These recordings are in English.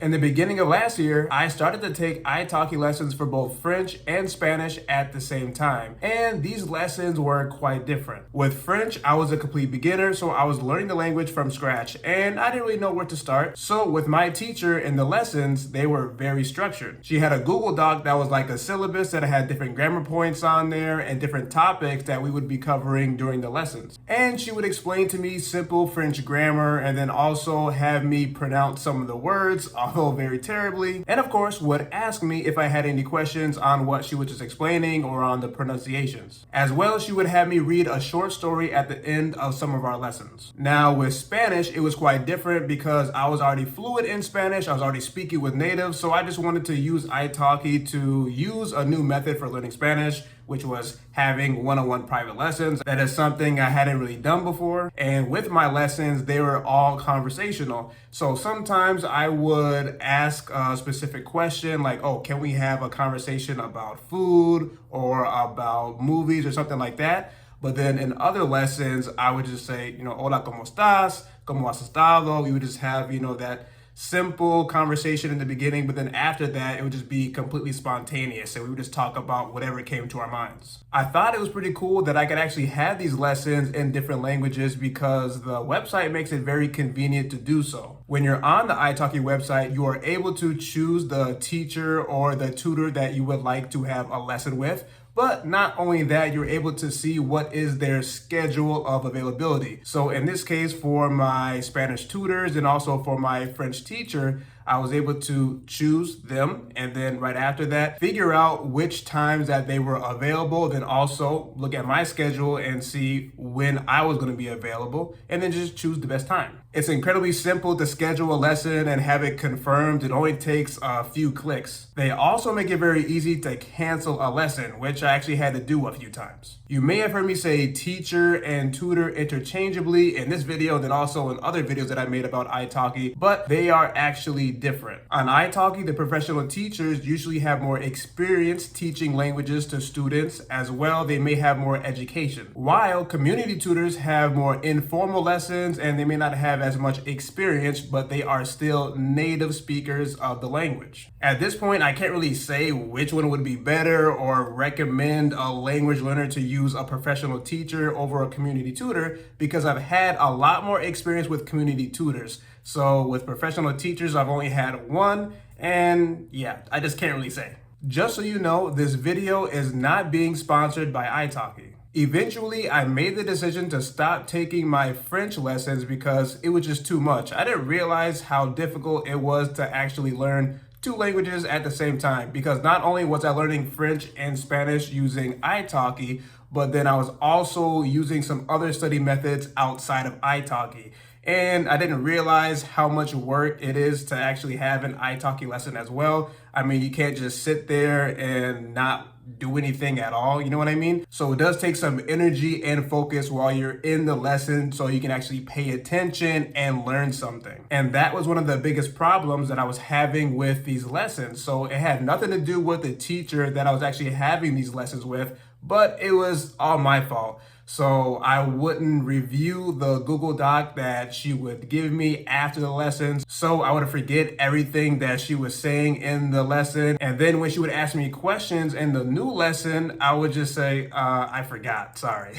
In the beginning of last year, I started to take Italki lessons for both French and Spanish at the same time, and these lessons were quite different. With French, I was a complete beginner, so I was learning the language from scratch, and I didn't really know where to start. So with my teacher in the lessons, they were very structured. She had a Google Doc that was like a syllabus that had different grammar points on there and different topics that we would be covering during the lessons. And she would explain to me simple French grammar and then also have me pronounce some of the words, although very terribly, and of course would ask me if I had any questions on what she was just explaining or on the pronunciations. As well, she would have me read a short story at the end of some of our lessons. Now with Spanish, it was quite different because I was already fluent in Spanish, I was already speaking with natives, so I just wanted to use Italki to use a new method for learning Spanish, which was having one-on-one private lessons. That is something I hadn't really done before. And with my lessons, they were all conversational. So sometimes I would ask a specific question like, oh, can we have a conversation about food or about movies or something like that? But then in other lessons, I would just say, hola, ¿cómo estás? ¿Cómo has estado? We would just have, that simple conversation in the beginning, but then after that, it would just be completely spontaneous. And we would just talk about whatever came to our minds. I thought it was pretty cool that I could actually have these lessons in different languages because the website makes it very convenient to do so. When you're on the Italki website, you are able to choose the teacher or the tutor that you would like to have a lesson with. But not only that, you're able to see what is their schedule of availability. So in this case, for my Spanish tutors and also for my French teacher, I was able to choose them and then right after that, figure out which times that they were available, then also look at my schedule and see when I was going to be available and then just choose the best time. It's incredibly simple to schedule a lesson and have it confirmed. It only takes a few clicks. They also make it very easy to cancel a lesson, which I actually had to do a few times. You may have heard me say teacher and tutor interchangeably in this video and then also in other videos that I made about Italki, but they are actually different. On Italki, the professional teachers usually have more experience teaching languages to students. As well, they may have more education, while community tutors have more informal lessons and they may not have as much experience, but they are still native speakers of the language. At this point, I can't really say which one would be better or recommend a language learner to use a professional teacher over a community tutor because I've had a lot more experience with community tutors. So with professional teachers, I've only had one, and yeah, I just can't really say. Just so you know, this video is not being sponsored by Italki. Eventually, I made the decision to stop taking my French lessons because it was just too much. I didn't realize how difficult it was to actually learn two languages at the same time because not only was I learning French and Spanish using Italki, but then I was also using some other study methods outside of Italki. And I didn't realize how much work it is to actually have an Italki lesson as well. I mean, you can't just sit there and not do anything at all, you know what I mean? So it does take some energy and focus while you're in the lesson so you can actually pay attention and learn something. And that was one of the biggest problems that I was having with these lessons. So it had nothing to do with the teacher that I was actually having these lessons with, but it was all my fault. So I wouldn't review the Google Doc that she would give me after the lessons. So I would forget everything that she was saying in the lesson. And then when she would ask me questions in the new lesson, I would just say, I forgot, sorry.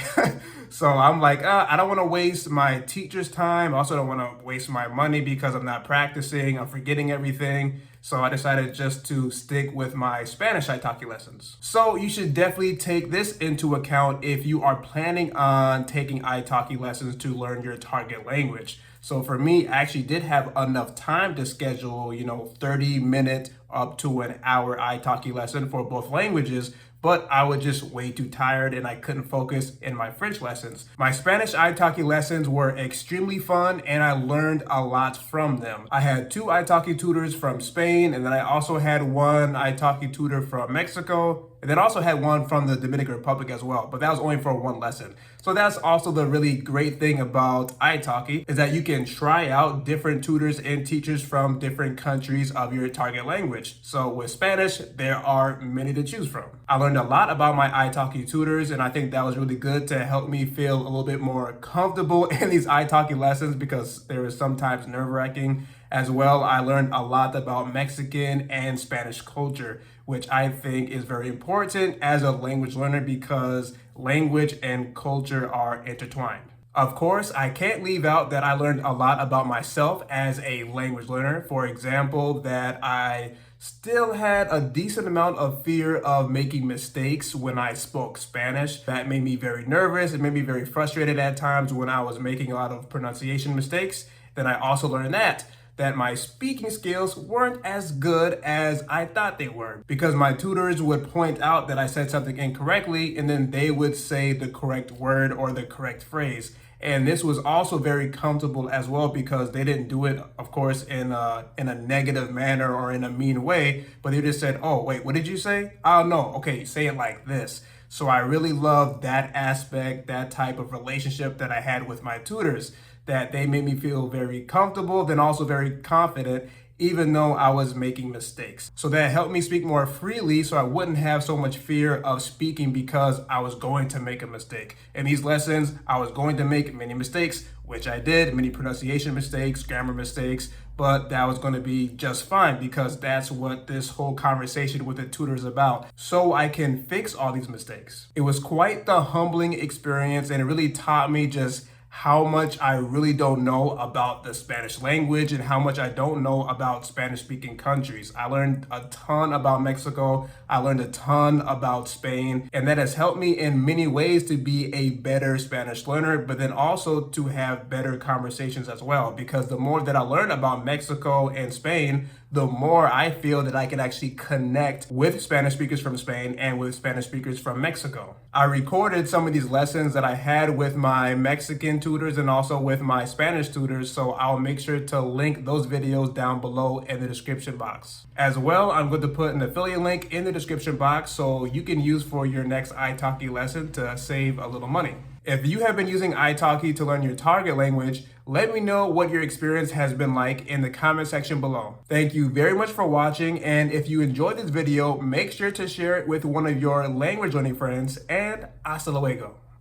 So I'm like, I don't want to waste my teacher's time. I also don't want to waste my money because I'm not practicing, I'm forgetting everything. So I decided just to stick with my Spanish Italki lessons. So you should definitely take this into account if you are planning on taking Italki lessons to learn your target language. So for me, I actually did have enough time to schedule, 30-minute up to an hour Italki lesson for both languages, but I was just way too tired and I couldn't focus in my French lessons. My Spanish Italki lessons were extremely fun and I learned a lot from them. I had two Italki tutors from Spain and then I also had one Italki tutor from Mexico and then also had one from the Dominican Republic as well, but that was only for one lesson. So that's also the really great thing about Italki is that you can try out different tutors and teachers from different countries of your target language. So with Spanish, there are many to choose from. I learned a lot about my Italki tutors and I think that was really good to help me feel a little bit more comfortable in these Italki lessons because they were sometimes nerve-wracking As well, I learned a lot about Mexican and Spanish culture, which I think is very important as a language learner because language and culture are intertwined. Of course, I can't leave out that I learned a lot about myself as a language learner. For example, that I still had a decent amount of fear of making mistakes when I spoke Spanish. That made me very nervous. It made me very frustrated at times when I was making a lot of pronunciation mistakes. Then I also learned that my speaking skills weren't as good as I thought they were because my tutors would point out that I said something incorrectly and then they would say the correct word or the correct phrase. And this was also very comfortable as well because they didn't do it, of course, in a negative manner or in a mean way, but they just said, oh, wait, what did you say? Oh, no, okay, say it like this. So I really loved that aspect, that type of relationship that I had with my tutors, that they made me feel very comfortable, then also very confident, even though I was making mistakes. So that helped me speak more freely so I wouldn't have so much fear of speaking because I was going to make a mistake. In these lessons, I was going to make many mistakes, which I did, many pronunciation mistakes, grammar mistakes, but that was going to be just fine because that's what this whole conversation with the tutor is about. So I can fix all these mistakes. It was quite the humbling experience and it really taught me just how much I really don't know about the Spanish language and how much I don't know about Spanish-speaking countries. I learned a ton about Mexico. I learned a ton about Spain, and that has helped me in many ways to be a better Spanish learner, but then also to have better conversations as well, because the more that I learn about Mexico and Spain, the more I feel that I can actually connect with Spanish speakers from Spain and with Spanish speakers from Mexico. I recorded some of these lessons that I had with my Mexican tutors and also with my Spanish tutors, so I'll make sure to link those videos down below in the description box. As well, I'm going to put an affiliate link in the description box so you can use for your next Italki lesson to save a little money. If you have been using Italki to learn your target language, let me know what your experience has been like in the comment section below. Thank you very much for watching, and if you enjoyed this video, make sure to share it with one of your language learning friends, and hasta luego.